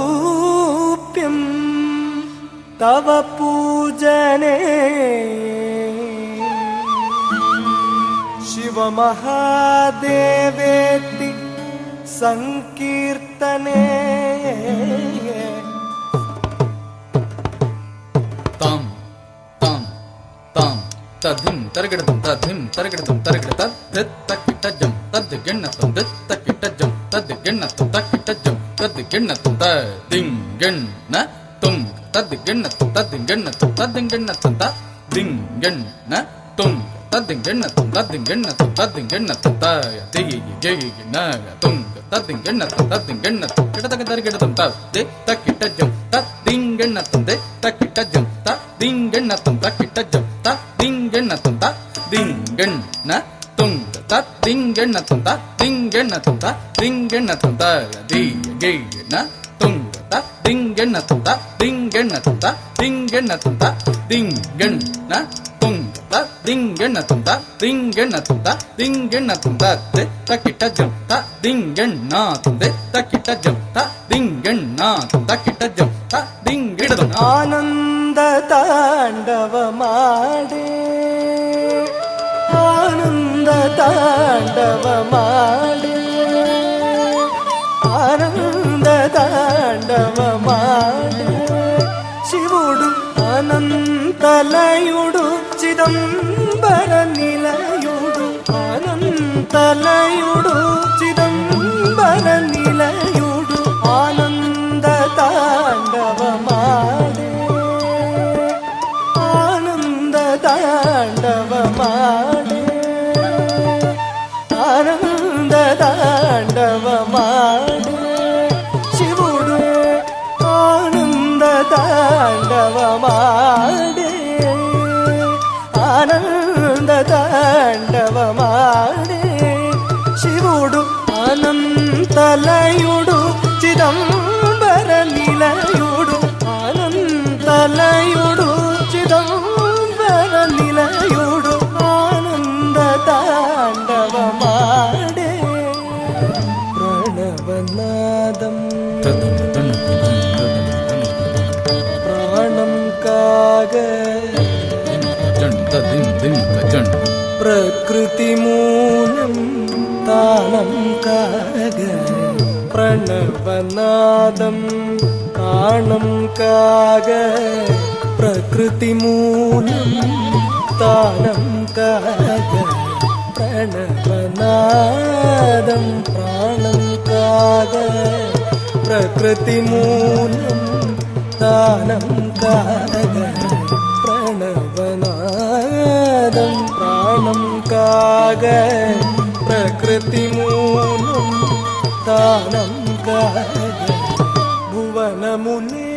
సారూప్యం తవ పూజనే శివ మహాదేవేతి సంకీర్తనే తాం తాం తాం తద్ధిం తరగడతం తద్ధిం తరగడతం తరగడ తక్కిటజం తద్దిగెన్నతం తక్కిటజం తద్దిగెన్నతం తక్కిటజం తద్దిగెన్నతం తద్దింగెన్న తుం తద్దిగెన్నతం తద్దింగెన్నతం తద్దింగెన్నతం తద్దింగెన్న తుం తద్దింగెన్నతం తద్దింగెన్నతం తద్దింగెన్నతం తయ్యన తుం తద్దింగెన్నతం తద్దింగెన్నతం కిటతగ తరగడతం తక్కిటజం తద్దింగెన్నతం తక్కిటజం తద్దింగెన్నతం తక్కిటజం తద్దింగెన్నతం తద్దింగెన్న తుం తద్దింగెన్నతం తద్దింగెన్నతం తద్దింగెన్నతం తయ్యన తుం తద్దింగెన్నతం తద్దింగెన్నతం తద్దింగెన్నతం తద్దింగెన్న తుం తద్దింగెన్నతం తద్దింగెన్నతం తద్దింగెన్నతం తక్కిటజం తద్దింగెన్నతం తక్కిటజం తద్దింగెన్నతం తక్కిటజం తద్దింగెడతం ఆనంద తాండవమాడే ఆనంద తాండవమాడే ఆనంద తాండవమాడే శివుడు అనంతలయుడు చిదంబర నిలయుడు అనంతలయుడు చిదంబర నిలయుడు ఆనంద తాండవమాడే ఆనంద తాండవమాడే ఆనంద తాండవమాడే శివుడు ఆనంద తాండవమాడే ఆనంద తాండవమాడే శివుడు అనంతలయుడు చిదంబర నిలయుడు అనంతలయుడు చిదంబర నిలయుడు ఆనంద తాండవమాడే ప్రణవనాదం ప్రాణం కాగ ప్రకృతి మూలం తానం కాగ ప్రణవనాదం ప్రాణం కాగ ప్రకృతి మూలం తానం కాగ ప్రణవనాదం ప్రాణం కాగ ప్రకృతి మూలం తానం కాగ ప్రణవనాదం ప్రాణం కాగ ప్రకృతి మూలం తానం కాగ భువనమునే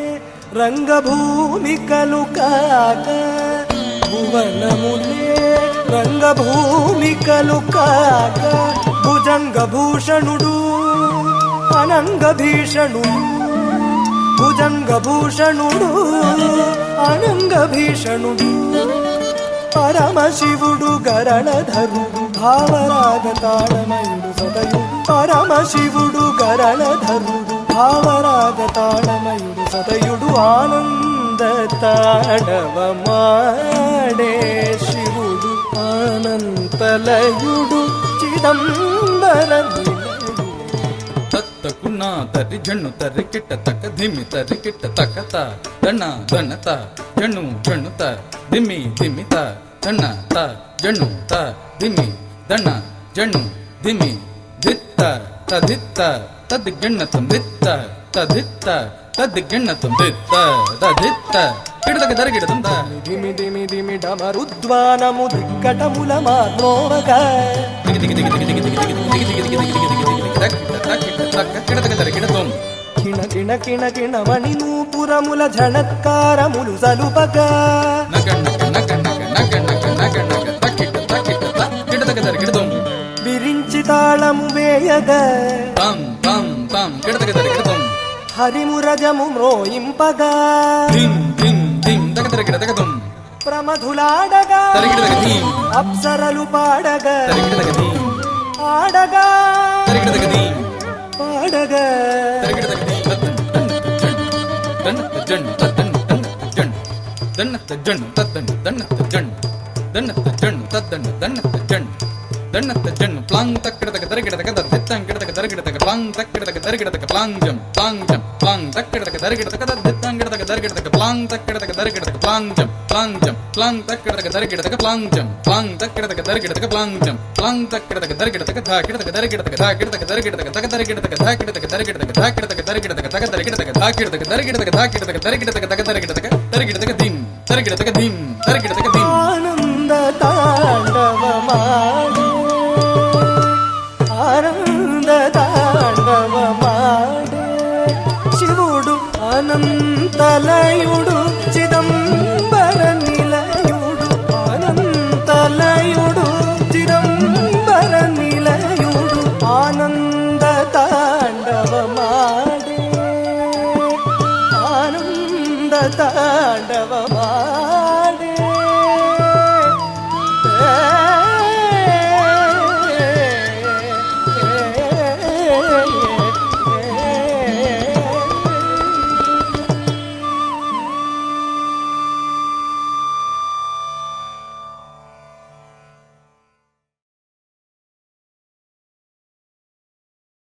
రంగభూమికలు కాక భువనమునే రంగభూమికలు కాక భుజంగభూషణుడు అనంగభీషణుడు భుజంగభూషణుడు అనంగభీషణుడు పరమశివుడు గరణధరుడు భావరాగ తాళమయుడు సదయుడు పరమశివుడు గరణధరుడు భావరాగ తాళమయుడు సదయుడు ఆనంద తాండవమాడే శివుడు అనంతలయుడు చిదంబర తక్కున్నా తరి జన్ను తరి కిట్ట తక్క ధిమి తరి కిట్ట తక్కత దణ దణత జన్ను జన్నుత ధిమి ధిమిత దణ త జన్ను త ధిమి దణ జన్ను ధిమి ధిత్త తధిత్త తద్దిగెన్నతం ధిత్త తధిత్త తద్దిగెన్నతం ధిత్త తధిత్త కిడతక దరగిడతం ద ధిమి ధిమి ధిమి డమరుద్వానము దిక్కటముల మానోవగా దిగి దిగి దిగి దిగి దిగి దిగి దిగి దిగి దిగి దిగి కిణ కిణ కిణ కిణ మణి నూపురముల ఝణత్కారములు సలుపగా విరించి తాళము వేయగా హరిమురజము మ్రోయింపగా ప్రమధులాడగా అప్సరలు పాడగా ఆడగా పాడగా దన్నత జన్ను తద్దన్న దన్నత జన్ను దన్నత జన్ను తద్దన్న దన్నత జన్ను దన్నత జన్ను ప్లాంగ్ తక్కిడతక దరిగిడతక దద్దెత్తంగిడతక దరిగిడతక ప్లాంగ్ తక్కిడతక దరిగిడతక ప్లాంగ్ జం ప్లాంగ్ తక్కిడతక దరిగిడతక దద్దెత్తంగిడతక దరిగిడతక ప్లాంగ్ తక్కిడతక దరిగిడతక ప్లాంగ్ జం ప్లాంగ్ తక్కిడతక దరిగిడతక ప్లాంగ్ జం ప్లాంగ్ తక్కిడతక దరిగిడతక ప్లాంగ్ జం ప్లాంగ్ తక్కిడతక దరిగిడతక ధాకిడతక దరిగిడతక ధాకిడతక దరిగిడతక తక దరిగిడతక ధాకిడతక దరిగిడతక ధాకిడతక దరిగిడతక తక దరిగిడతక ధాకిడతక దరిగిడతక ధాకిడతక దరిగిడతక తక దరిగిడతక దరిగిడతక దిం దరిగిడతక దిం దరిగిడతక దిం ఆనంద తాండవమాడే ఆనంద తాండవమాడే శివుడు అనంతలయుడు చిదంబర నిలయుడు అనంతలయుడు చిదంబర నిలయుడు ఆనంద తాండవమాడే ఆనంద తాండవ